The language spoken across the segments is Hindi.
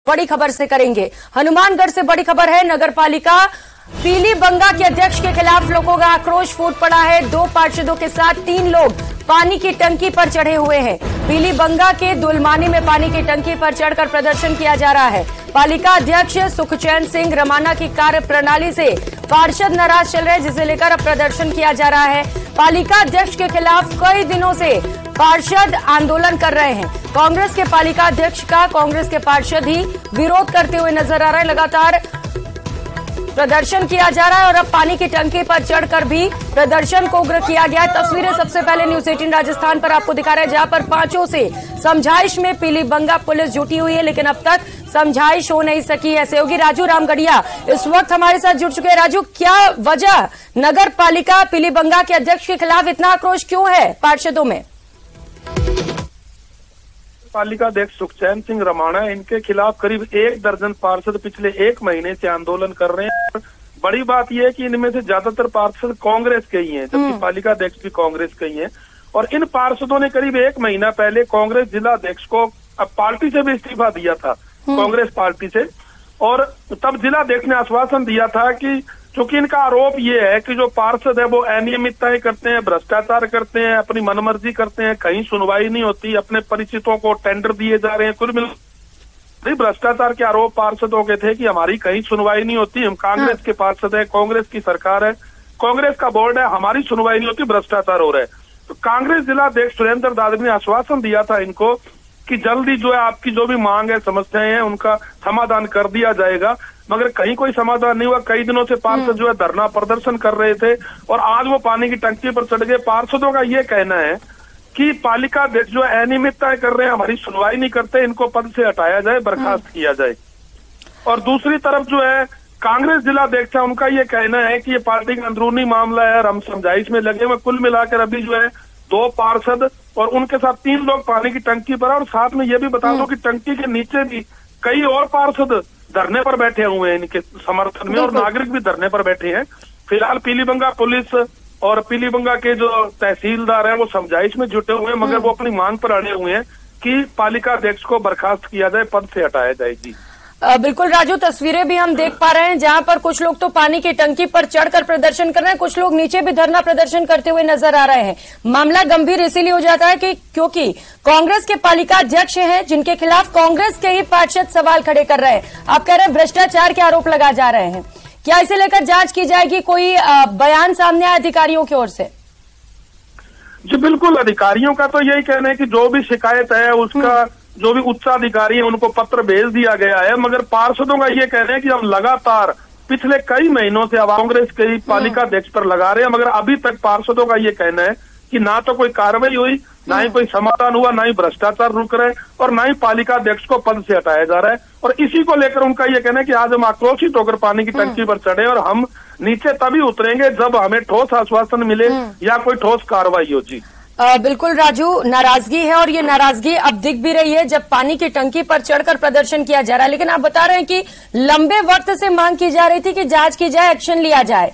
बड़ी खबर से करेंगे। हनुमानगढ़ से बड़ी खबर है। नगर पालिका पीलीबंगा के अध्यक्ष के खिलाफ लोगों का आक्रोश फूट पड़ा है। 2 पार्षदों के साथ 3 लोग पानी की टंकी पर चढ़े हुए हैं। पीलीबंगा के दुलमानी में पानी की टंकी पर चढ़कर प्रदर्शन किया जा रहा है। पालिका अध्यक्ष सुखचैन सिंह रमाना की कार्य प्रणाली से पार्षद नाराज चल रहे हैं, जिसे लेकर अब प्रदर्शन किया जा रहा है। पालिका अध्यक्ष के खिलाफ कई दिनों से पार्षद आंदोलन कर रहे हैं। कांग्रेस के पालिका अध्यक्ष का कांग्रेस के पार्षद ही विरोध करते हुए नजर आ रहे हैं। लगातार प्रदर्शन किया जा रहा है और अब पानी की टंकी पर चढ़कर भी प्रदर्शन को उग्र किया गया है। तस्वीरें सबसे पहले न्यूज 18 राजस्थान पर आपको दिखा रहे हैं, जहां पर 5 से समझाइश में पीलीबंगा पुलिस जुटी हुई है, लेकिन अब तक समझाइश हो नहीं सकी है। सहयोगी राजू रामगढ़िया इस वक्त हमारे साथ जुड़ चुके हैं। राजू, क्या वजह नगर पालिका पीलीबंगा के अध्यक्ष के खिलाफ इतना आक्रोश क्यों है पार्षदों में? पालिका अध्यक्ष सुखचैन सिंह रमाना, इनके खिलाफ करीब 1 दर्जन पार्षद पिछले 1 महीने से आंदोलन कर रहे हैं। बड़ी बात यह है कि इनमें से ज्यादातर पार्षद कांग्रेस के ही हैं, जबकि पालिका अध्यक्ष भी कांग्रेस के ही हैं। और इन पार्षदों ने करीब 1 महीना पहले कांग्रेस जिला अध्यक्ष को अब पार्टी से भी इस्तीफा दिया था, कांग्रेस पार्टी से। और तब जिला अध्यक्ष ने आश्वासन दिया था कि चूंकि इनका आरोप ये है कि जो पार्षद है वो अनियमितताएं करते हैं, भ्रष्टाचार करते हैं, अपनी मनमर्जी करते हैं, कहीं सुनवाई नहीं होती, अपने परिचितों को टेंडर दिए जा रहे हैं। कुल मिलाकर भ्रष्टाचार के आरोप पार्षदों के थे कि हमारी कहीं सुनवाई नहीं होती, हम कांग्रेस के पार्षद है, कांग्रेस की सरकार है, कांग्रेस का बोर्ड है, हमारी सुनवाई नहीं होती, भ्रष्टाचार हो रहा है। तो कांग्रेस जिला अध्यक्ष सुरेंद्र दादरी ने आश्वासन दिया था इनको कि जल्दी जो है आपकी जो भी मांग है, समस्याएं हैं, उनका समाधान कर दिया जाएगा। मगर कहीं कोई समाधान नहीं हुआ। कई दिनों से पार्षद जो है धरना प्रदर्शन कर रहे थे और आज वो पानी की टंकी पर चढ़ गए। पार्षदों का ये कहना है कि पालिका अध्यक्ष जो है अनियमितताएं कर रहे हैं, हमारी सुनवाई नहीं करते, इनको पद से हटाया जाए, बर्खास्त किया जाए। और दूसरी तरफ जो है कांग्रेस जिला अध्यक्ष है, उनका ये कहना है कि ये पार्टी का अंदरूनी मामला है और हम समझाइश में लगे हुए। कुल मिलाकर अभी जो है 2 पार्षद और उनके साथ 3 लोग पानी की टंकी पर। और साथ में ये भी बता दो कि टंकी के नीचे भी कई और पार्षद धरने पर बैठे हुए हैं इनके समर्थन में, और नागरिक भी धरने पर बैठे हैं। फिलहाल पीलीबंगा पुलिस और पीलीबंगा के जो तहसीलदार हैं वो समझाइश में जुटे हुए हैं, मगर वो अपनी मांग पर अड़े हुए हैं कि पालिका अध्यक्ष को बर्खास्त किया जाए, पद से हटाया जाए। जी बिल्कुल राजू, तस्वीरें भी हम देख पा रहे हैं जहां पर कुछ लोग तो पानी की टंकी पर चढ़कर प्रदर्शन कर रहे हैं, कुछ लोग नीचे भी धरना प्रदर्शन करते हुए नजर आ रहे हैं। मामला गंभीर इसीलिए हो जाता है कि क्योंकि कांग्रेस के पालिका अध्यक्ष हैं जिनके खिलाफ कांग्रेस के ही पार्षद सवाल खड़े कर रहे हैं। आप कह रहे हैं भ्रष्टाचार के आरोप लगा जा रहे हैं, क्या इसे लेकर जांच की जाएगी? कोई बयान सामने आया अधिकारियों की ओर से? जी बिल्कुल, अधिकारियों का तो यही कहना है कि जो भी शिकायत है उसका जो भी उच्चाधिकारी है उनको पत्र भेज दिया गया है। मगर पार्षदों का ये कहना है कि हम लगातार पिछले कई महीनों से कांग्रेस के पालिका अध्यक्ष पर लगा रहे हैं, मगर अभी तक पार्षदों का ये कहना है कि ना तो कोई कार्रवाई हुई, ना ही कोई समाधान हुआ, ना ही भ्रष्टाचार रुक रहे और ना ही पालिका अध्यक्ष को पद से हटाया जा रहा है। और इसी को लेकर उनका ये कहना है कि आज हम आक्रोशित होकर पानी की टंकी पर चढ़े और हम नीचे तभी उतरेंगे जब हमें ठोस आश्वासन मिले या कोई ठोस कार्रवाई हो। जी बिल्कुल राजू, नाराजगी है और ये नाराजगी अब दिख भी रही है जब पानी की टंकी पर चढ़कर प्रदर्शन किया जा रहा है। लेकिन आप बता रहे हैं कि लंबे वक्त से मांग की जा रही थी कि जांच की जाए, एक्शन लिया जाए,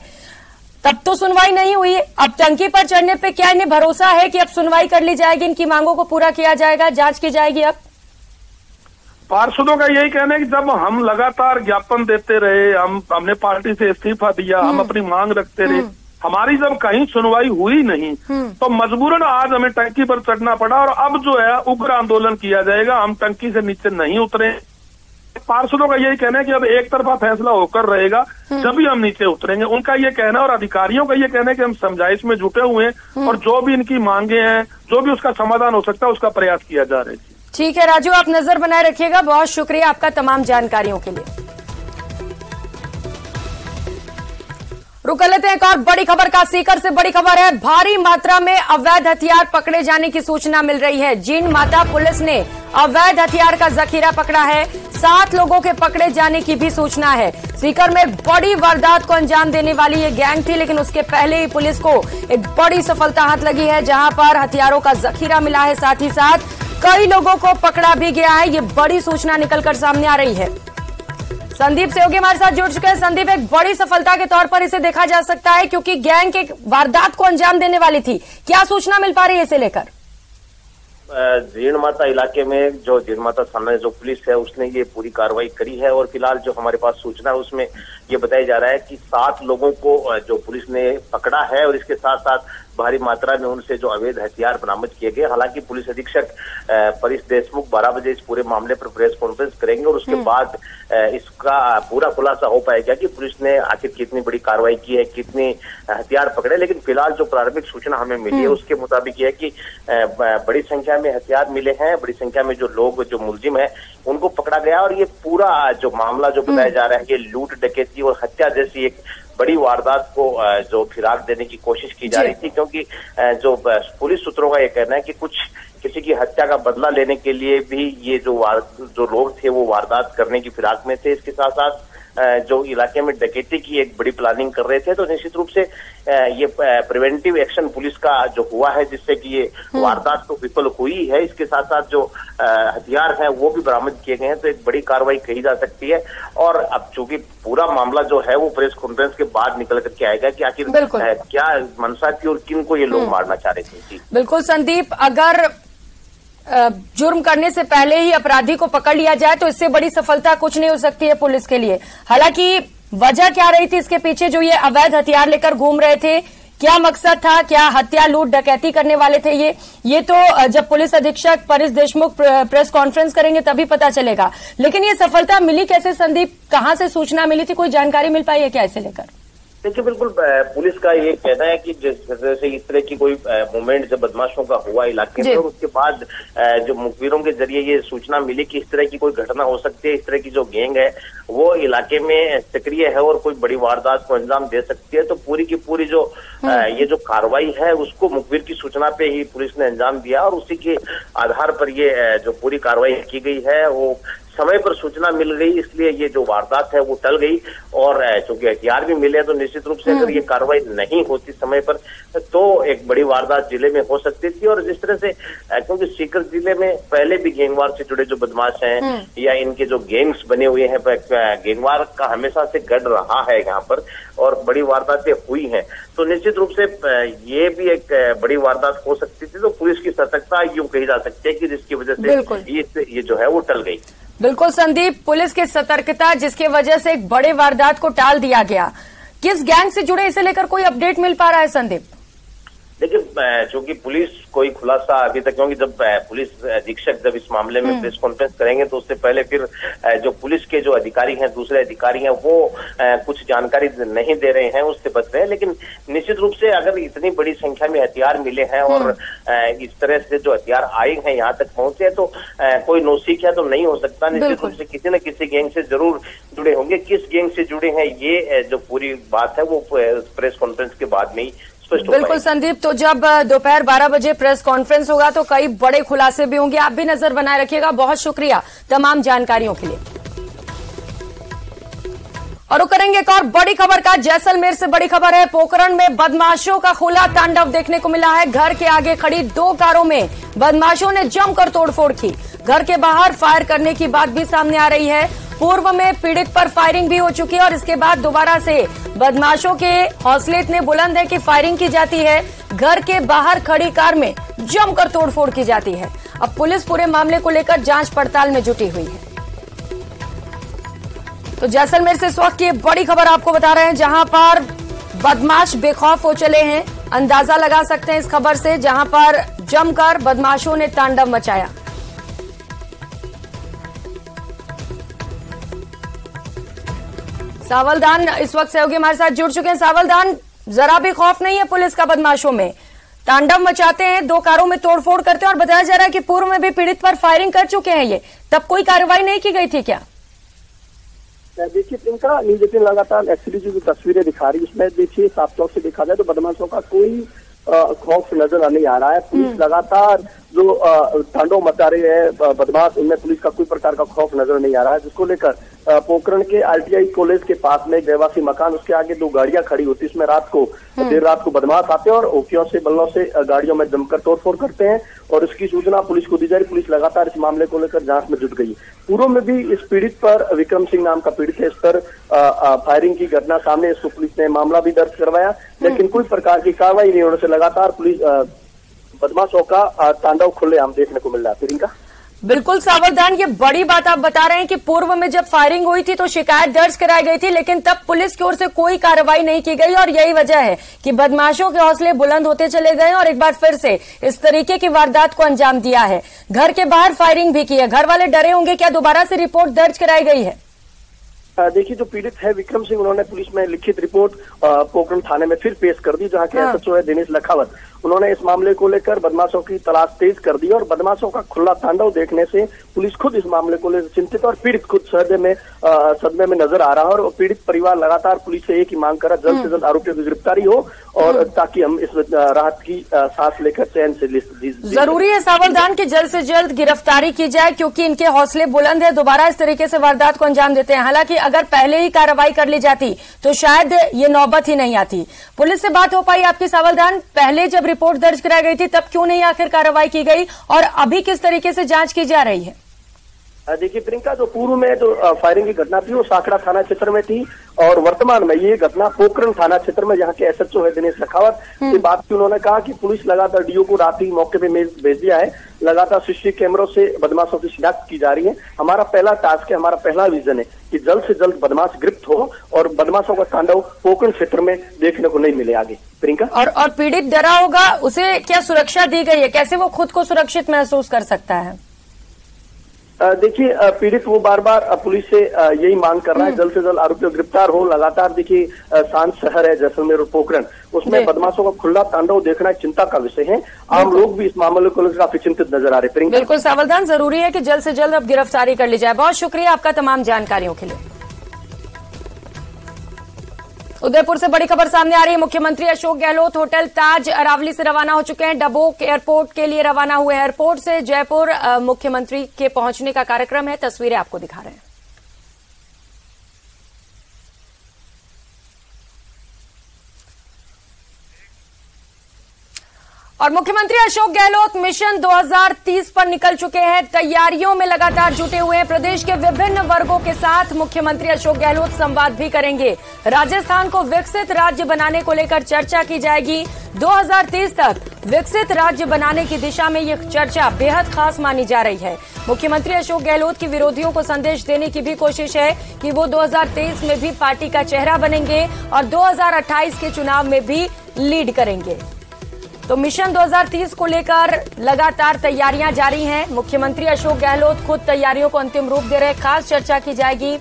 तब तो सुनवाई नहीं हुई। अब टंकी पर चढ़ने पे क्या इन्हें भरोसा है कि अब सुनवाई कर ली जाएगी, इनकी मांगों को पूरा किया जाएगा, जांच की जाएगी? अब पार्षदों का यही कहना है कि जब हम लगातार ज्ञापन देते रहे, हमने पार्टी से इस्तीफा दिया, हम अपनी मांग रखते रहे, हमारी जब कहीं सुनवाई हुई नहीं तो मजबूरन आज हमें टंकी पर चढ़ना पड़ा और अब जो है उग्र आंदोलन किया जाएगा, हम टंकी से नीचे नहीं उतरे। पार्षदों का यही कहना है कि अब एक तरफा फैसला होकर रहेगा जब भी हम नीचे उतरेंगे, उनका ये कहना। और अधिकारियों का ये कहना है कि हम समझाइश में जुटे हुए हैं और जो भी इनकी मांगे हैं, जो भी उसका समाधान हो सकता है उसका प्रयास किया जा रहा है। ठीक है राजू, आप नजर बनाए रखिएगा। बहुत शुक्रिया आपका तमाम जानकारियों के लिए। रुक लेते हैं एक और बड़ी खबर का। सीकर से बड़ी खबर है, भारी मात्रा में अवैध हथियार पकड़े जाने की सूचना मिल रही है। जीन माता पुलिस ने अवैध हथियार का जखीरा पकड़ा है, 7 लोगों के पकड़े जाने की भी सूचना है। सीकर में एक बड़ी वारदात को अंजाम देने वाली ये गैंग थी, लेकिन उसके पहले ही पुलिस को एक बड़ी सफलता हाथ लगी है, जहां पर हथियारों का जखीरा मिला है, साथ ही साथ कई लोगों को पकड़ा भी गया है। ये बड़ी सूचना निकलकर सामने आ रही है। संदीप सहयोगी हमारे साथ जुड़ चुके हैं। संदीप, एक बड़ी सफलता के तौर पर इसे देखा जा सकता है क्योंकि गैंग के वारदात को अंजाम देने वाली थी, क्या सूचना मिल पा रही है इसे लेकर? जीर्ण माता इलाके में जो जीर्ण माता थाना जो पुलिस है उसने ये पूरी कार्रवाई करी है और फिलहाल जो हमारे पास सूचना है उसमें ये बताया जा रहा है कि 7 लोगों को जो पुलिस ने पकड़ा है और इसके साथ साथ भारी मात्रा में उनसे जो अवैध हथियार बरामद किए गए। हालांकि पुलिस अधीक्षक परेश देशमुख 12 बजे इस पूरे मामले पर प्रेस कॉन्फ्रेंस करेंगे और उसके बाद इसका पूरा खुलासा हो पाएगा कि पुलिस ने आखिर कितनी बड़ी कार्रवाई की है, कितने हथियार पकड़े। लेकिन फिलहाल जो प्रारंभिक सूचना हमें मिली है उसके मुताबिक यह है कि बड़ी संख्या में हथियार मिले हैं, बड़ी संख्या में जो लोग जो मुलजिम है उनको पकड़ा गया और ये पूरा जो मामला जो बताया जा रहा है ये लूट डकैती और हत्या जैसी एक बड़ी वारदात को जो फिराक देने की कोशिश की जा रही थी, क्योंकि जो पुलिस सूत्रों का ये कहना है कि कुछ किसी की हत्या का बदला लेने के लिए भी ये जो लोग थे वो वारदात करने की फिराक में थे। इसके साथ साथ जो इलाके में डकैती की एक बड़ी प्लानिंग कर रहे थे। तो निश्चित रूप से ये प्रिवेंटिव एक्शन पुलिस का जो हुआ है जिससे कि ये वारदात तो विफल हुई है, इसके साथ साथ जो हथियार हैं वो भी बरामद किए गए हैं। तो एक बड़ी कार्रवाई कही जा सकती है और अब चूंकि पूरा मामला जो है वो प्रेस कॉन्फ्रेंस के बाद निकल करके आएगा कि आखिर क्या मंशा थी और किन को ये लोग मारना चाह रहे थे। बिल्कुल संदीप, अगर जुर्म करने से पहले ही अपराधी को पकड़ लिया जाए तो इससे बड़ी सफलता कुछ नहीं हो सकती है पुलिस के लिए। हालांकि वजह क्या रही थी इसके पीछे जो ये अवैध हथियार लेकर घूम रहे थे, क्या मकसद था, क्या हत्या लूट डकैती करने वाले थे ये तो जब पुलिस अधीक्षक परेश देशमुख प्रेस कॉन्फ्रेंस करेंगे तभी पता चलेगा। लेकिन ये सफलता मिली कैसे संदीप, कहां से सूचना मिली थी, कोई जानकारी मिल पाई है क्या इसे लेकर? देखिए, बिल्कुल पुलिस का ये कहना है कि जैसे इस तरह की कोई मूवमेंट जब बदमाशों का हुआ इलाके में और उसके बाद जो मुखबिरों के जरिए ये सूचना मिली कि इस तरह की कोई घटना हो सकती है, इस तरह की जो गैंग है वो इलाके में सक्रिय है और कोई बड़ी वारदात को अंजाम दे सकती है, तो पूरी की पूरी जो ये जो कार्रवाई है उसको मुखबिर की सूचना पे ही पुलिस ने अंजाम दिया और उसी के आधार पर ये जो पूरी कार्रवाई की गई है वो समय पर सूचना मिल गई, इसलिए ये जो वारदात है वो टल गई। और चूंकि हथियार भी मिले तो निश्चित रूप से अगर ये कार्रवाई नहीं होती समय पर तो एक बड़ी वारदात जिले में हो सकती थी। और जिस तरह से क्योंकि सीकर जिले में पहले भी गैंगवार से जुड़े जो बदमाश हैं या इनके जो गैंग्स बने हुए हैं, गैंगवार का हमेशा से गढ़ रहा है यहाँ पर और बड़ी वारदातें हुई हैं, तो निश्चित रूप से ये भी एक बड़ी वारदात हो सकती थी। तो पुलिस की सतर्कता यूं कही जा सकती है कि जिसकी वजह से ये जो है वो टल गई। बिल्कुल संदीप, पुलिस की सतर्कता जिसकी वजह से एक बड़े वारदात को टाल दिया गया। किस गैंग से जुड़े इसे लेकर कोई अपडेट मिल पा रहा है संदीप? देखिए, चूंकि पुलिस कोई खुलासा अभी तक, क्योंकि जब पुलिस अधीक्षक जब इस मामले में प्रेस कॉन्फ्रेंस करेंगे तो उससे पहले फिर जो पुलिस के जो अधिकारी हैं, दूसरे अधिकारी हैं, वो कुछ जानकारी नहीं दे रहे हैं, उससे बच रहे हैं। लेकिन निश्चित रूप से अगर इतनी बड़ी संख्या में हथियार मिले हैं और इस तरह से जो हथियार आए हैं यहाँ तक पहुंचे तो कोई नौसिखिया तो नहीं हो सकता। निश्चित रूप से किसी न किसी गैंग से जरूर जुड़े होंगे। किस गैंग से जुड़े हैं ये जो पूरी बात है वो प्रेस कॉन्फ्रेंस के बाद में ही बिल्कुल संदीप, तो जब दोपहर 12 बजे प्रेस कॉन्फ्रेंस होगा तो कई बड़े खुलासे भी होंगे। आप भी नजर बनाए रखिएगा। बहुत शुक्रिया तमाम जानकारियों के लिए। और वो करेंगे एक और बड़ी खबर का। जैसलमेर से बड़ी खबर है। पोखरण में बदमाशों का खुला तांडव देखने को मिला है। घर के आगे खड़ी 2 कारों में बदमाशों ने जमकर तोड़फोड़ की। घर के बाहर फायर करने की बात भी सामने आ रही है। पूर्व में पीड़ित पर फायरिंग भी हो चुकी है और इसके बाद दोबारा से बदमाशों के हौसले इतने बुलंद है कि फायरिंग की जाती है। घर के बाहर खड़ी कार में जमकर तोड़फोड़ की जाती है। अब पुलिस पूरे मामले को लेकर जांच पड़ताल में जुटी हुई है। तो जैसलमेर से इस वक्त की बड़ी खबर आपको बता रहे हैं, जहां पर बदमाश बेखौफ हो चले हैं। अंदाजा लगा सकते हैं इस खबर से, जहां पर जमकर बदमाशों ने तांडव मचाया। सावलदान इस वक्त सहयोगी हमारे साथ जुड़ चुके हैं। सावलदान, जरा भी खौफ नहीं है पुलिस का बदमाशों में? तांडव मचाते हैं, 2 कारों में तोड़फोड़ करते हैं और बताया जा रहा है कि पूर्व में भी पीड़ित पर फायरिंग कर चुके हैं ये, तब कोई कार्रवाई नहीं की गई थी क्या? देखिए प्रियंका, न्यूज लगातार एक्चुअली जो तस्वीरें दिखा रही है उसमें देखिए साफ तौर से देखा जाए तो बदमाशों का कोई खौफ नजर नहीं आ रहा है। पुलिस लगातार जो तांडव मचा रही है बदमाश, उनमें पुलिस का कोई प्रकार का खौफ नजर नहीं आ रहा है, जिसको लेकर पोखरण के आरटीआई कॉलेज के पास में एक रहवासी मकान, उसके आगे 2 गाड़ियां खड़ी होती है। इसमें देर रात को बदमाश आते हैं और ओकियों से बल्लों से गाड़ियों में जमकर तोड़फोड़ करते हैं और इसकी सूचना पुलिस को दी जा रही। पुलिस लगातार इस मामले को लेकर जांच में जुट गई। पूर्व में भी इस पीड़ित पर, विक्रम सिंह नाम का पीड़ित है, इस पर फायरिंग की घटना सामने, इसको पुलिस ने मामला भी दर्ज करवाया, लेकिन कोई प्रकार की कार्रवाई नहीं होने से लगातार पुलिस बदमाशों का तांडव खुलेआम देखने को मिल रहा है। प्रियंका, बिल्कुल सावधान, ये बड़ी बात आप बता रहे हैं कि पूर्व में जब फायरिंग हुई थी तो शिकायत दर्ज कराई गई थी, लेकिन तब पुलिस की ओर से कोई कार्रवाई नहीं की गई और यही वजह है कि बदमाशों के हौसले बुलंद होते चले गए और एक बार फिर से इस तरीके की वारदात को अंजाम दिया है। घर के बाहर फायरिंग भी की है, घर वाले डरे होंगे, क्या दोबारा से रिपोर्ट दर्ज कराई गई है? देखिए, जो पीड़ित है विक्रम सिंह, उन्होंने पुलिस में लिखित रिपोर्ट पोखरण थाने में फिर पेश कर दी, जहां के एसएचओ है दिनेश लखावत। उन्होंने इस मामले को लेकर बदमाशों की तलाश तेज कर दी और बदमाशों का खुला तांडव देखने से पुलिस खुद इस मामले को लेकर चिंतित और पीड़ित खुद सदमे में नजर आ रहा है। और पीड़ित परिवार लगातार पुलिस से एक ही मांग कर रहा, जल्द से जल्द आरोपियों की गिरफ्तारी हो और ताकि हम इस राहत की सांस लेकर चैन से जरूरी है सावधान की जल्द से जल्द गिरफ्तारी की जाए, क्योंकि इनके हौसले बुलंद है, दोबारा इस तरीके से वारदात को अंजाम देते हैं। हालांकि अगर पहले ही कार्रवाई कर ली जाती तो शायद ये नौबत ही नहीं आती। पुलिस से बात हो पाई आपकी सावधान, पहले जब रिपोर्ट दर्ज कराई गई थी तब क्यों नहीं आखिर कार्रवाई की गई और अभी किस तरीके से जांच की जा रही है? देखिए प्रियंका, जो पूर्व में जो फायरिंग की घटना थी वो साखड़ा थाना क्षेत्र में थी और वर्तमान में ये घटना पोखरण थाना क्षेत्र में, जहाँ के एसएचओ है दिनेश लखावत से बात की। उन्होंने कहा कि पुलिस लगातार डीओ को रात ही मौके पे भेज दिया है, लगातार सीसीटीवी कैमरों से बदमाशों की शिनाख्त की जा रही है। हमारा पहला टास्क है, हमारा पहला विजन है कि जल्द से जल्द बदमाश गिरफ्त हो और बदमाशों का तांडव पोखरण क्षेत्र में देखने को नहीं मिले आगे। प्रियंका, और पीड़ित डरा होगा, उसे क्या सुरक्षा दी गई है, कैसे वो खुद को सुरक्षित महसूस कर सकता है? देखिए, पीड़ित वो बार बार पुलिस से यही मांग कर रहा है, जल्द से जल्द आरोपियों गिरफ्तार हो। लगातार देखिए शांत शहर है जैसलमेर और पोखरण, उसमें बदमाशों का खुला तांडव देखना एक चिंता का विषय है। आम लोग भी इस मामले को लेकर काफी चिंतित नजर आ रहे हैं। बिल्कुल सावधान, जरूरी है कि जल्द से जल्द अब गिरफ्तारी कर ली जाए। बहुत शुक्रिया आपका तमाम जानकारियों के लिए। उदयपुर से बड़ी खबर सामने आ रही है। मुख्यमंत्री अशोक गहलोत होटल ताज अरावली से रवाना हो चुके हैं, डबोक एयरपोर्ट के लिए रवाना हुए। एयरपोर्ट से जयपुर मुख्यमंत्री के पहुंचने का कार्यक्रम है, तस्वीरें आपको दिखा रहे हैं। और मुख्यमंत्री अशोक गहलोत मिशन 2030 पर निकल चुके हैं, तैयारियों में लगातार जुटे हुए हैं। प्रदेश के विभिन्न वर्गों के साथ मुख्यमंत्री अशोक गहलोत संवाद भी करेंगे। राजस्थान को विकसित राज्य बनाने को लेकर चर्चा की जाएगी। 2030 तक विकसित राज्य बनाने की दिशा में यह चर्चा बेहद खास मानी जा रही है। मुख्यमंत्री अशोक गहलोत की विरोधियों को संदेश देने की भी कोशिश है कि वो 2023 में भी पार्टी का चेहरा बनेंगे और 2028 के चुनाव में भी लीड करेंगे। तो मिशन 2030 को लेकर लगातार तैयारियां जारी हैं। मुख्यमंत्री अशोक गहलोत खुद तैयारियों को अंतिम रूप दे रहे हैं। खास चर्चा की जाएगी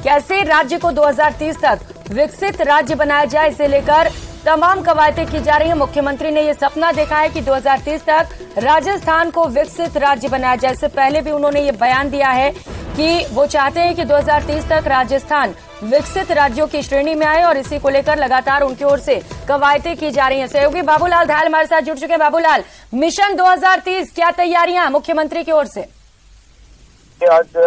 कैसे राज्य को 2030 तक विकसित राज्य बनाया जाए, इसे लेकर तमाम कवायदें की जा रही हैं। मुख्यमंत्री ने यह सपना देखा है कि 2030 तक राजस्थान को विकसित राज्य बनाया जाए। इससे पहले भी उन्होंने ये बयान दिया है कि वो चाहते हैं कि 2030 तक राजस्थान विकसित राज्यों की श्रेणी में आए और इसी को लेकर लगातार उनकी ओर से कवायदें की जा रही हैं। सहयोगी बाबूलाल धायल हमारे साथ जुड़ चुके हैं। बाबूलाल, मिशन 2030 क्या तैयारियां मुख्यमंत्री की ओर से? आज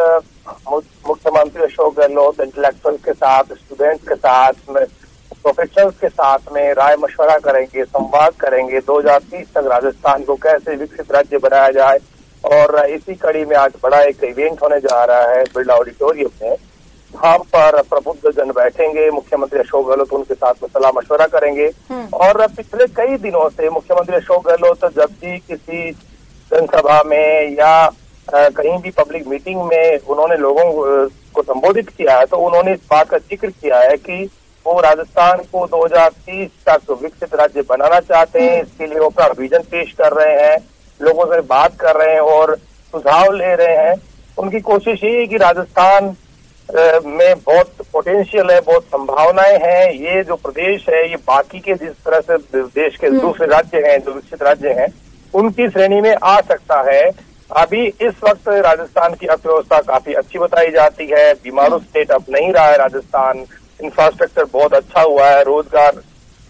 मुख्यमंत्री अशोक गहलोत इंटेलेक्चुअल के साथ, स्टूडेंट्स के साथ, प्रोफेशनल्स के साथ में राय मशवरा करेंगे, संवाद करेंगे 2030 तक राजस्थान को कैसे विकसित राज्य बनाया जाए। और इसी कड़ी में आज बड़ा एक इवेंट होने जा रहा है बिरला ऑडिटोरियम में। वहां पर प्रबुद्ध जन बैठेंगे, मुख्यमंत्री अशोक गहलोत उनके साथ में सलाह मशवरा करेंगे। और पिछले कई दिनों से मुख्यमंत्री अशोक गहलोत जब भी किसी जनसभा में या कहीं भी पब्लिक मीटिंग में उन्होंने लोगों को संबोधित किया है, तो उन्होंने इस बात का जिक्र किया है कि वो राजस्थान को 2030 तक विकसित राज्य बनाना चाहते हैं। इसके लिए वो अपना विजन पेश कर रहे हैं, लोगों से बात कर रहे हैं और सुझाव ले रहे हैं। उनकी कोशिश ये है कि राजस्थान में बहुत पोटेंशियल है, बहुत संभावनाएं हैं। ये जो प्रदेश है ये बाकी के जिस तरह से देश के दूसरे राज्य हैं जो विकसित राज्य हैं उनकी श्रेणी में आ सकता है। अभी इस वक्त राजस्थान की अर्थव्यवस्था काफी अच्छी बताई जाती है, बीमारू स्टेट अब नहीं रहा है राजस्थान। इंफ्रास्ट्रक्चर बहुत अच्छा हुआ है, रोजगार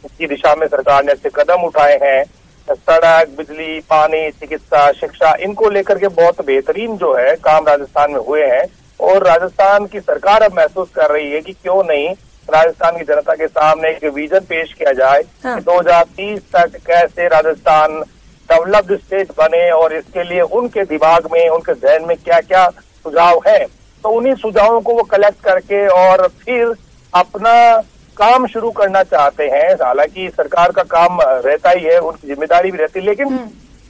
की दिशा में सरकार ने ऐसे कदम उठाए हैं। सड़क, बिजली, पानी, चिकित्सा, शिक्षा, इनको लेकर के बहुत बेहतरीन जो है काम राजस्थान में हुए हैं। और राजस्थान की सरकार अब महसूस कर रही है कि क्यों नहीं राजस्थान की जनता के सामने एक विजन पेश किया जाए कि 2030 तक कैसे राजस्थान डेवलप्ड स्टेट बने और इसके लिए उनके दिमाग में, उनके जहन में क्या क्या सुझाव है। तो उन्हीं सुझावों को वो कलेक्ट करके और फिर अपना काम शुरू करना चाहते हैं। हालांकि सरकार का काम रहता ही है, उनकी जिम्मेदारी भी रहती है, लेकिन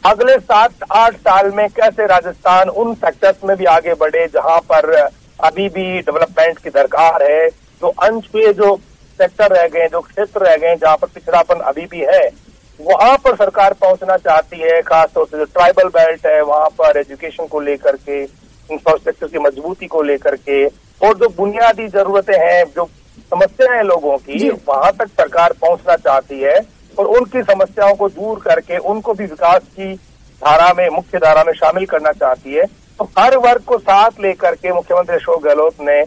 अगले 7-8 साल में कैसे राजस्थान उन सेक्टर्स में भी आगे बढ़े जहां पर अभी भी डेवलपमेंट की दरकार है, जो अनछुए जो सेक्टर रह गए, जो क्षेत्र रह गए जहां पर पिछड़ापन अभी भी है, वहां पर सरकार पहुंचना चाहती है। खासतौर से जो ट्राइबल बेल्ट है वहां पर एजुकेशन को लेकर के, इंफ्रास्ट्रक्चर की मजबूती को लेकर के, और जो बुनियादी जरूरतें हैं, जो समस्याएं हैं लोगों की, वहां तक सरकार पहुंचना चाहती है और उनकी समस्याओं को दूर करके उनको भी विकास की धारा में, मुख्य धारा में शामिल करना चाहती है। तो हर वर्ग को साथ लेकर के मुख्यमंत्री अशोक गहलोत ने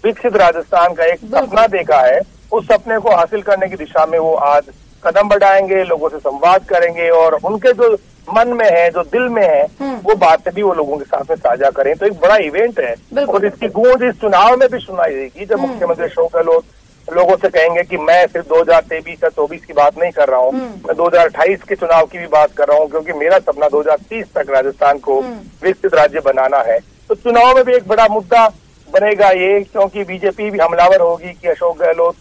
विकसित राजस्थान का एक सपना देखा है। उस सपने को हासिल करने की दिशा में वो आज कदम बढ़ाएंगे, लोगों से संवाद करेंगे और उनके जो मन में है, जो दिल में है, वो बातें भी वो लोगों के साथ में साझा करें। तो एक बड़ा इवेंट है और इसकी गूंज इस चुनाव में भी सुनाई देगी जब मुख्यमंत्री अशोक गहलोत लोगों से कहेंगे कि मैं सिर्फ 2023 या 24 की बात नहीं कर रहा हूँ, मैं 2028 के चुनाव की भी बात कर रहा हूँ, क्योंकि मेरा सपना 2030 तक राजस्थान को विकसित राज्य बनाना है। तो चुनाव में भी एक बड़ा मुद्दा बनेगा ये, क्योंकि बीजेपी भी हमलावर होगी कि अशोक गहलोत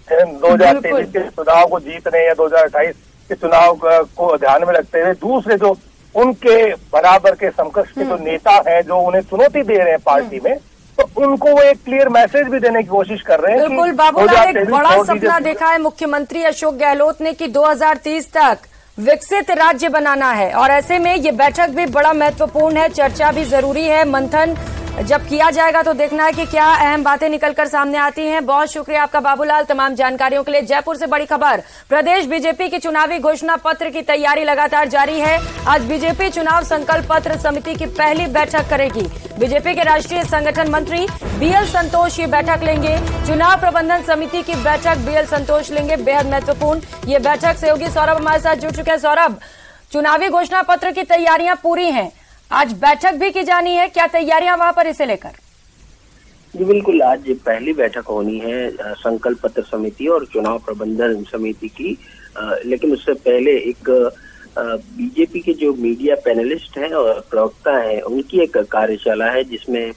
2023 के चुनाव को जीतने या 2028 के चुनाव को ध्यान में रखते हुए दूसरे जो उनके बराबर के समकक्ष के जो नेता हैं, जो उन्हें चुनौती दे रहे हैं पार्टी में, तो उनको वो एक क्लियर मैसेज भी देने की कोशिश कर रहे हैं। बिल्कुल बाबूलाल, एक बड़ा सपना देखा है मुख्यमंत्री अशोक गहलोत ने कि 2030 तक विकसित राज्य बनाना है और ऐसे में ये बैठक भी बड़ा महत्वपूर्ण है, चर्चा भी जरूरी है। मंथन जब किया जाएगा तो देखना है कि क्या अहम बातें निकलकर सामने आती हैं। बहुत शुक्रिया आपका बाबूलाल तमाम जानकारियों के लिए। जयपुर से बड़ी खबर, प्रदेश बीजेपी की चुनावी घोषणा पत्र की तैयारी लगातार जारी है। आज बीजेपी चुनाव संकल्प पत्र समिति की पहली बैठक करेगी। बीजेपी के राष्ट्रीय संगठन मंत्री बीएल संतोष ये बैठक लेंगे। चुनाव प्रबंधन समिति की बैठक बीएल संतोष लेंगे, बेहद महत्वपूर्ण ये बैठक। सहयोगी सौरभ हमारे साथ जुड़ चुके हैं। सौरभ, चुनावी घोषणा पत्र की तैयारियां पूरी हैं, आज बैठक भी की जानी है, क्या तैयारियां वहां पर इसे लेकर? जी बिल्कुल, आज पहली बैठक होनी है संकल्प पत्र समिति और चुनाव प्रबंधन समिति की, लेकिन उससे पहले एक बीजेपी के जो मीडिया पैनलिस्ट हैं और प्रवक्ता हैं उनकी एक कार्यशाला है जिसमें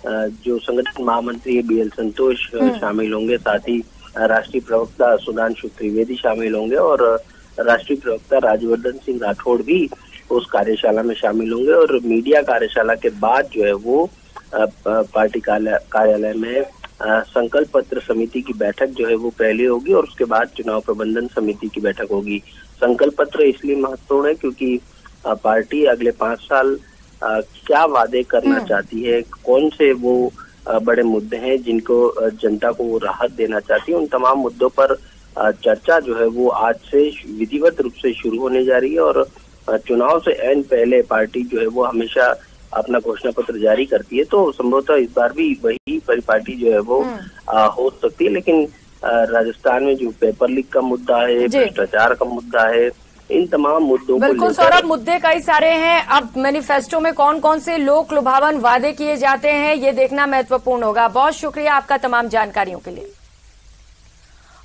जो संगठन महामंत्री बीएल संतोष शामिल होंगे, साथ ही राष्ट्रीय प्रवक्ता सुधांशु त्रिवेदी शामिल होंगे और राष्ट्रीय प्रवक्ता राज्यवर्धन सिंह राठौड़ भी उस कार्यशाला में शामिल होंगे। और मीडिया कार्यशाला के बाद जो है वो पार्टी कार्यालय में संकल्प पत्र समिति की बैठक जो है वो पहले होगी और उसके बाद चुनाव प्रबंधन समिति की बैठक होगी। संकल्प पत्र इसलिए महत्वपूर्ण है क्योंकि पार्टी अगले 5 साल क्या वादे करना चाहती है, कौन से वो बड़े मुद्दे हैं जिनको जनता को वो राहत देना चाहती है, उन तमाम मुद्दों पर चर्चा जो है वो आज से विधिवत रूप से शुरू होने जा रही है। और चुनाव से ऐन पहले पार्टी जो है वो हमेशा अपना घोषणा पत्र जारी करती है, तो संभवतः इस बार भी वही पार्टी जो है वो हो सकती है। लेकिन राजस्थान में जो पेपर लीक का मुद्दा है, भ्रष्टाचार का मुद्दा है, इन तमाम मुद्दों को बिल्कुल सौरभ, मुद्दे कई सारे हैं। अब मैनिफेस्टो में कौन कौन से लोक लुभावन वादे किए जाते हैं ये देखना महत्वपूर्ण होगा। बहुत शुक्रिया आपका तमाम जानकारियों के लिए।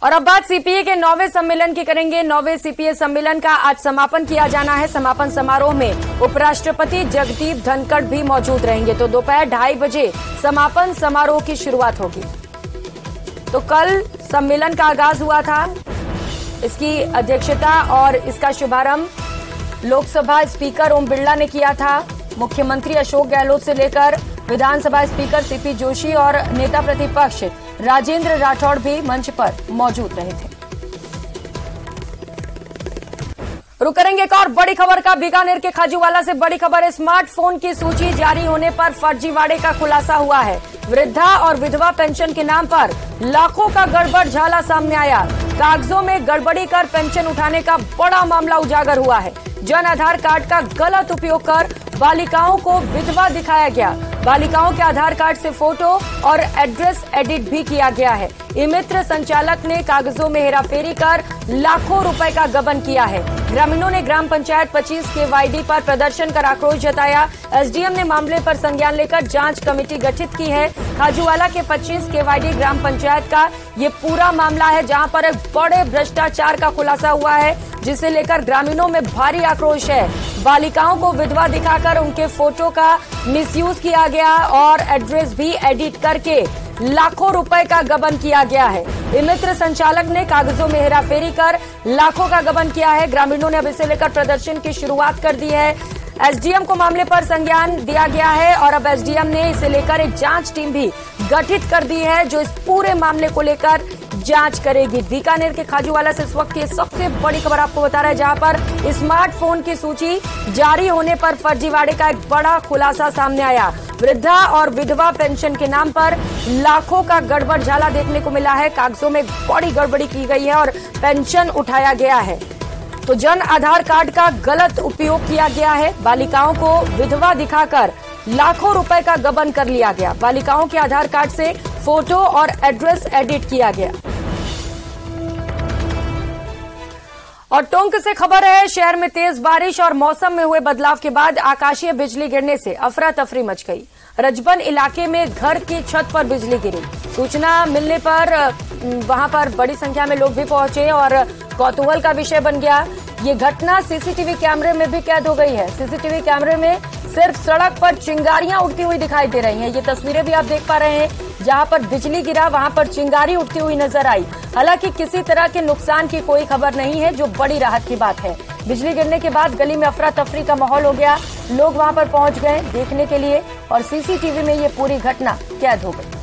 और अब बात सीपीए के 9वें सम्मेलन की करेंगे। 9वें सीपीए सम्मेलन का आज समापन किया जाना है। समापन समारोह में उपराष्ट्रपति जगदीप धनखड़ भी मौजूद रहेंगे। तो दोपहर 2:30 बजे समापन समारोह की शुरुआत होगी। तो कल सम्मेलन का आगाज हुआ था, इसकी अध्यक्षता और इसका शुभारंभ लोकसभा स्पीकर ओम बिरला ने किया था। मुख्यमंत्री अशोक गहलोत से लेकर विधानसभा स्पीकर सीपी जोशी और नेता प्रतिपक्ष राजेंद्र राठौड़ भी मंच पर मौजूद रहे थे। रुक करेंगे एक और बड़ी खबर का। बीकानेर के खाजूवाला से बड़ी खबर है। स्मार्टफोन की सूची जारी होने पर फर्जीवाड़े का खुलासा हुआ है। वृद्धा और विधवा पेंशन के नाम पर लाखों का गड़बड़ झाला सामने आया। कागजों में गड़बड़ी कर पेंशन उठाने का बड़ा मामला उजागर हुआ है। जन आधार कार्ड का गलत उपयोग कर बालिकाओं को विधवा दिखाया गया। बालिकाओं के आधार कार्ड से फोटो और एड्रेस एडिट भी किया गया है। ई-मित्र संचालक ने कागजों में हेराफेरी कर लाखों रुपए का गबन किया है। ग्रामीणों ने ग्राम पंचायत 25 के वाईडी पर प्रदर्शन कर आक्रोश जताया। एसडीएम ने मामले पर संज्ञान लेकर जांच कमेटी गठित की है। खाजूवाला के 25 के वाईडी ग्राम पंचायत का ये पूरा मामला है, जहां पर एक बड़े भ्रष्टाचार का खुलासा हुआ है, जिसे लेकर ग्रामीणों में भारी आक्रोश है। बालिकाओं को विधवा दिखाकर उनके फोटो का मिसयूज किया गया और एड्रेस भी एडिट करके लाखों रुपए का गबन किया गया है। ई-मित्र संचालक ने कागजों में हेराफेरी कर लाखों का गबन किया है। ग्रामीणों ने अब इसे लेकर प्रदर्शन की शुरुआत कर दी है। एसडीएम को मामले पर संज्ञान दिया गया है और अब एसडीएम ने इसे लेकर एक जांच टीम भी गठित कर दी है जो इस पूरे मामले को लेकर जांच करेगी। बीकानेर के खाजूवाला से इस वक्त की सबसे बड़ी खबर आपको बता रहा है, जहां पर स्मार्टफोन की सूची जारी होने पर फर्जीवाड़े का एक बड़ा खुलासा सामने आया। वृद्धा और विधवा पेंशन के नाम पर लाखों का गड़बड़ झाला देखने को मिला है। कागजों में बड़ी गड़बड़ी की गई है और पेंशन उठाया गया है। तो जन आधार कार्ड का गलत उपयोग किया गया है। बालिकाओं को विधवा दिखाकर लाखों रुपए का गबन कर लिया गया। बालिकाओं के आधार कार्ड से फोटो और एड्रेस एडिट किया गया। और टोंक से खबर है, शहर में तेज बारिश और मौसम में हुए बदलाव के बाद आकाशीय बिजली गिरने से अफरा तफरी मच गई। रजबन इलाके में घर की छत पर बिजली गिरी। सूचना मिलने पर वहां पर बड़ी संख्या में लोग भी पहुंचे और कौतूहल का विषय बन गया। ये घटना सीसीटीवी कैमरे में भी कैद हो गई है। सीसीटीवी कैमरे में सिर्फ सड़क पर चिंगारियां उड़ती हुई दिखाई दे रही हैं। ये तस्वीरें भी आप देख पा रहे हैं, जहां पर बिजली गिरा वहां पर चिंगारी उठती हुई नजर आई। हालांकि किसी तरह के नुकसान की कोई खबर नहीं है, जो बड़ी राहत की बात है। बिजली गिरने के बाद गली में अफरा तफरी का माहौल हो गया। लोग वहां पर पहुंच गए देखने के लिए और सीसीटीवी में ये पूरी घटना कैद हो गई।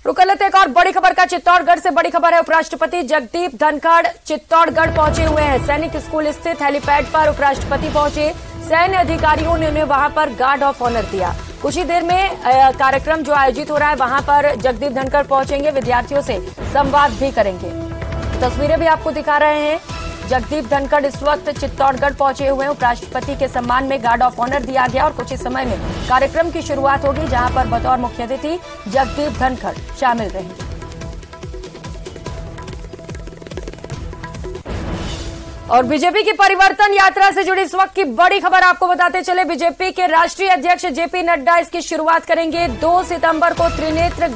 रुक लेते एक और बड़ी खबर का। चित्तौड़गढ़ से बड़ी खबर है। उपराष्ट्रपति जगदीप धनखड़ चित्तौड़गढ़ पहुंचे हुए हैं। सैनिक स्कूल स्थित हेलीपैड पर उपराष्ट्रपति पहुंचे। सैन्य अधिकारियों ने उन्हें वहां पर गार्ड ऑफ ऑनर दिया। कुछ ही देर में कार्यक्रम जो आयोजित हो रहा है वहां पर जगदीप धनखड़ पहुंचेंगे, विद्यार्थियों से संवाद भी करेंगे। तस्वीरें भी आपको दिखा रहे हैं। जगदीप धनखड़ इस वक्त चित्तौड़गढ़ पहुंचे हुए हैं। उपराष्ट्रपति के सम्मान में गार्ड ऑफ ऑनर दिया गया और कुछ ही समय में कार्यक्रम की शुरुआत होगी, जहां पर बतौर मुख्य अतिथि जगदीप धनखड़ शामिल रहेंगे। और बीजेपी की परिवर्तन यात्रा से जुड़ी इस वक्त की बड़ी खबर आपको बताते चले। बीजेपी के राष्ट्रीय अध्यक्ष जेपी नड्डा इसकी शुरुआत करेंगे। 2 सितंबर को त्रिनेत्र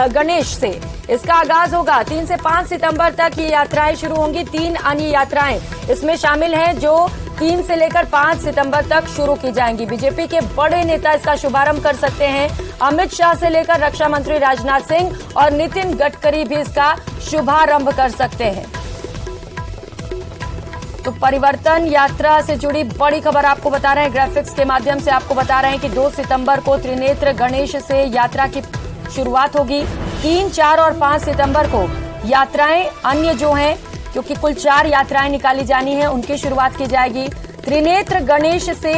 गणेश से इसका आगाज होगा। 3 से 5 सितंबर तक ये यात्राएं शुरू होंगी। 3 अन्य यात्राएं इसमें शामिल हैं जो 3 से लेकर 5 सितंबर तक शुरू की जाएंगी। बीजेपी के बड़े नेता इसका शुभारंभ कर सकते हैं। अमित शाह से लेकर रक्षा मंत्री राजनाथ सिंह और नितिन गडकरी भी इसका शुभारंभ कर सकते हैं। तो परिवर्तन यात्रा से जुड़ी बड़ी खबर आपको बता रहे हैं। ग्राफिक्स के माध्यम से आपको बता रहे हैं कि 2 सितंबर को त्रिनेत्र गणेश से यात्रा की शुरुआत होगी। 3, 4 और 5 सितंबर को यात्राएं अन्य जो हैं, क्योंकि कुल 4 यात्राएं निकाली जानी है, उनकी शुरुआत की जाएगी। त्रिनेत्र गणेश से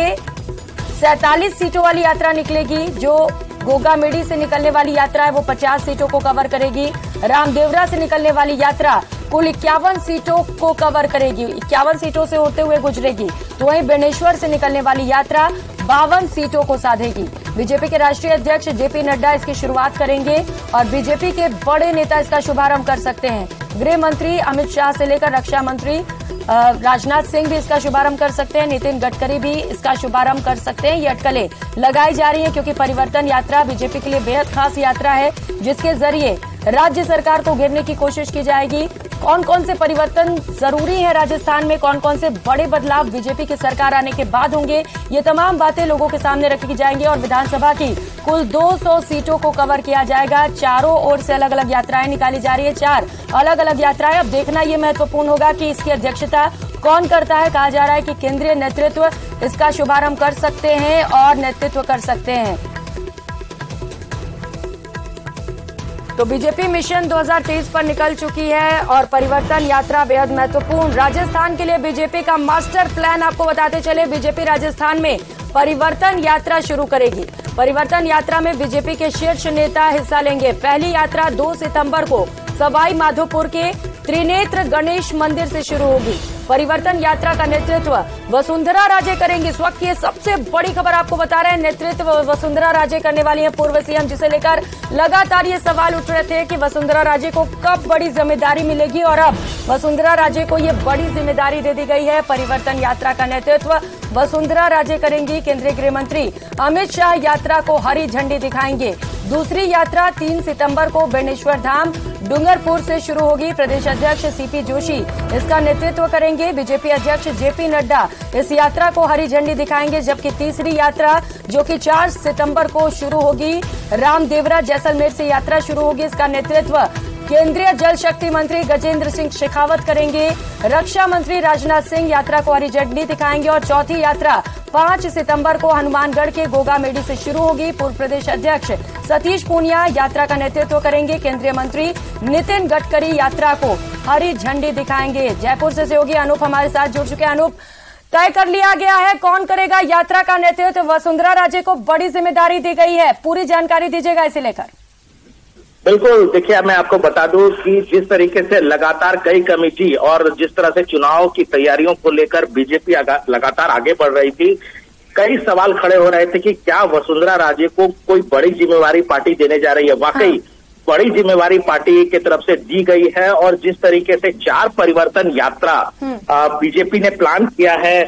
47 सीटों वाली यात्रा निकलेगी। जो गोगामेडी से निकलने वाली यात्रा है वो 50 सीटों को कवर करेगी। रामदेवरा से निकलने वाली यात्रा कुल 51 सीटों को कवर करेगी, 51 सीटों से होते हुए गुजरेगी। तो वहीं बेनेश्वर से निकलने वाली यात्रा 52 सीटों को साधेगी। बीजेपी के राष्ट्रीय अध्यक्ष जेपी नड्डा इसकी शुरुआत करेंगे और बीजेपी के बड़े नेता इसका शुभारंभ कर सकते हैं। गृह मंत्री अमित शाह से लेकर रक्षा मंत्री राजनाथ सिंह भी इसका शुभारंभ कर सकते हैं। नितिन गडकरी भी इसका शुभारंभ कर सकते हैं। ये अटकलें लगाई जा रही है क्योंकि परिवर्तन यात्रा बीजेपी के लिए बेहद खास यात्रा है, जिसके जरिए राज्य सरकार को घेरने की कोशिश की जाएगी। कौन कौन से परिवर्तन जरूरी है राजस्थान में, कौन कौन से बड़े बदलाव बीजेपी की सरकार आने के बाद होंगे, ये तमाम बातें लोगों के सामने रखी जाएंगी। और विधानसभा की कुल 200 सीटों को कवर किया जाएगा। चारों ओर से अलग अलग यात्राएं निकाली जा रही है, 4 अलग अलग यात्राएं। अब देखना ये महत्वपूर्ण होगा कि इसकी अध्यक्षता कौन करता है। कहा जा रहा है कि केंद्रीय नेतृत्व इसका शुभारंभ कर सकते हैं और नेतृत्व कर सकते हैं। तो बीजेपी मिशन 2023 पर निकल चुकी है और परिवर्तन यात्रा बेहद महत्वपूर्ण राजस्थान के लिए बीजेपी का मास्टर प्लान आपको बताते चले। बीजेपी राजस्थान में परिवर्तन यात्रा शुरू करेगी। परिवर्तन यात्रा में बीजेपी के शीर्ष नेता हिस्सा लेंगे। पहली यात्रा 2 सितंबर को सवाई माधोपुर के त्रिनेत्र गणेश मंदिर से शुरू होगी। परिवर्तन यात्रा का नेतृत्व वसुंधरा राजे करेंगी। इस वक्त ये सबसे बड़ी खबर आपको बता रहे हैं। नेतृत्व वसुंधरा राजे करने वाली हैं, पूर्व सीएम, जिसे लेकर लगातार ये सवाल उठ रहे थे कि वसुंधरा राजे को कब बड़ी जिम्मेदारी मिलेगी और अब वसुंधरा राजे को ये बड़ी जिम्मेदारी दे दी गई है। परिवर्तन यात्रा का नेतृत्व वसुंधरा राजे करेंगी। केंद्रीय गृह मंत्री अमित शाह यात्रा को हरी झंडी दिखाएंगे। दूसरी यात्रा 3 सितंबर को बेणेश्वर धाम डूंगरपुर से शुरू होगी। प्रदेश अध्यक्ष सीपी जोशी इसका नेतृत्व करेंगे। बीजेपी अध्यक्ष जेपी नड्डा इस यात्रा को हरी झंडी दिखाएंगे, जबकि तीसरी यात्रा जो कि 4 सितंबर को शुरू होगी, रामदेवरा जैसलमेर से यात्रा शुरू होगी। इसका नेतृत्व केंद्रीय जल शक्ति मंत्री गजेंद्र सिंह शेखावत करेंगे। रक्षा मंत्री राजनाथ सिंह यात्रा को हरी झंडी दिखाएंगे और चौथी यात्रा 5 सितंबर को हनुमानगढ़ के गोगामेडी से शुरू होगी। पूर्व प्रदेश अध्यक्ष सतीश पूनिया यात्रा का नेतृत्व करेंगे। केंद्रीय मंत्री नितिन गडकरी यात्रा को हरी झंडी दिखाएंगे। जयपुर से सहयोगी अनूप हमारे साथ जुड़ चुके हैं। अनूप, तय कर लिया गया है कौन करेगा यात्रा का नेतृत्व? वसुंधरा राजे को बड़ी जिम्मेदारी दी गई है, पूरी जानकारी दीजिएगा इसे लेकर। बिल्कुल, देखिए मैं आपको बता दूं कि जिस तरीके से लगातार कई कमेटी और जिस तरह से चुनाव की तैयारियों को लेकर बीजेपी लगातार आगे बढ़ रही थी, कई सवाल खड़े हो रहे थे कि क्या वसुंधरा राजे को कोई बड़ी जिम्मेवारी पार्टी देने जा रही है। वाकई बड़ी जिम्मेवारी पार्टी की तरफ से दी गई है और जिस तरीके से 4 परिवर्तन यात्रा बीजेपी ने प्लान किया है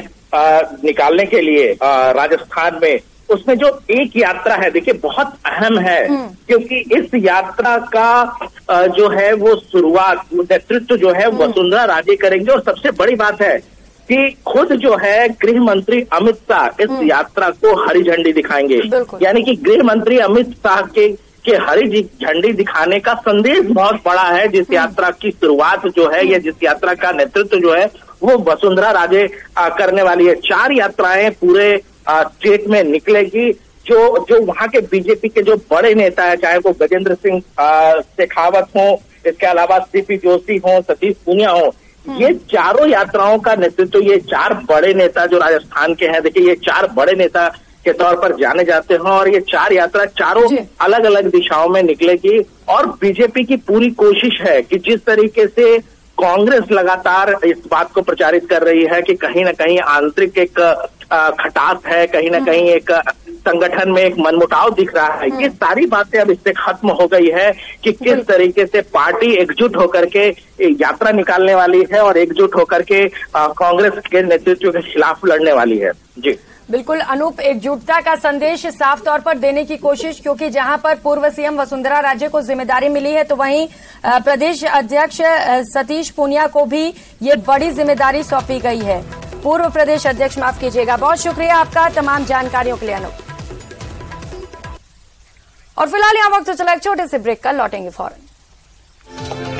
निकालने के लिए राजस्थान में, उसमें जो एक यात्रा है देखिए बहुत अहम है, क्योंकि इस यात्रा का जो है वो शुरुआत नेतृत्व जो है वसुंधरा राजे करेंगे। और सबसे बड़ी बात है कि खुद जो है गृह मंत्री अमित शाह इस यात्रा को हरी झंडी दिखाएंगे। यानी कि गृह मंत्री अमित शाह के हरी झंडी दिखाने का संदेश बहुत बड़ा है। जिस यात्रा की शुरुआत जो है या जिस यात्रा का नेतृत्व जो है वो वसुंधरा राजे करने वाली है। 4 यात्राएं पूरे स्टेट में निकलेगी। जो वहां के बीजेपी के जो बड़े नेता है, चाहे वो गजेंद्र सिंह शेखावत हो, इसके अलावा सीपी जोशी हो, सतीश पूनिया हो, ये चारों यात्राओं का नेतृत्व ये 4 बड़े नेता जो राजस्थान के हैं, देखिए ये 4 बड़े नेता के तौर पर जाने जाते हैं और ये 4 यात्रा चारों अलग अलग दिशाओं में निकलेगी। और बीजेपी की पूरी कोशिश है कि जिस तरीके से कांग्रेस लगातार इस बात को प्रचारित कर रही है कि कहीं ना कहीं आंतरिक एक खटास है, कहीं ना कहीं एक संगठन में एक मनमुटाव दिख रहा है, ये सारी बातें अब इससे खत्म हो गई है कि किस तरीके से पार्टी एकजुट होकर के यात्रा निकालने वाली है और एकजुट होकर के कांग्रेस के नेतृत्व के खिलाफ लड़ने वाली है। जी बिल्कुल अनूप, एकजुटता का संदेश साफ तौर पर देने की कोशिश, क्योंकि जहां पर पूर्व सीएम वसुंधरा राजे को जिम्मेदारी मिली है तो वहीं प्रदेश अध्यक्ष सतीश पूनिया को भी ये बड़ी जिम्मेदारी सौंपी गई है। पूर्व प्रदेश अध्यक्ष, माफ कीजिएगा। बहुत शुक्रिया आपका तमाम जानकारियों के लिए अनूप। और फिलहाल यहाँ वक्त चला एक छोटे से ब्रेक का, लौटेंगे फौरन।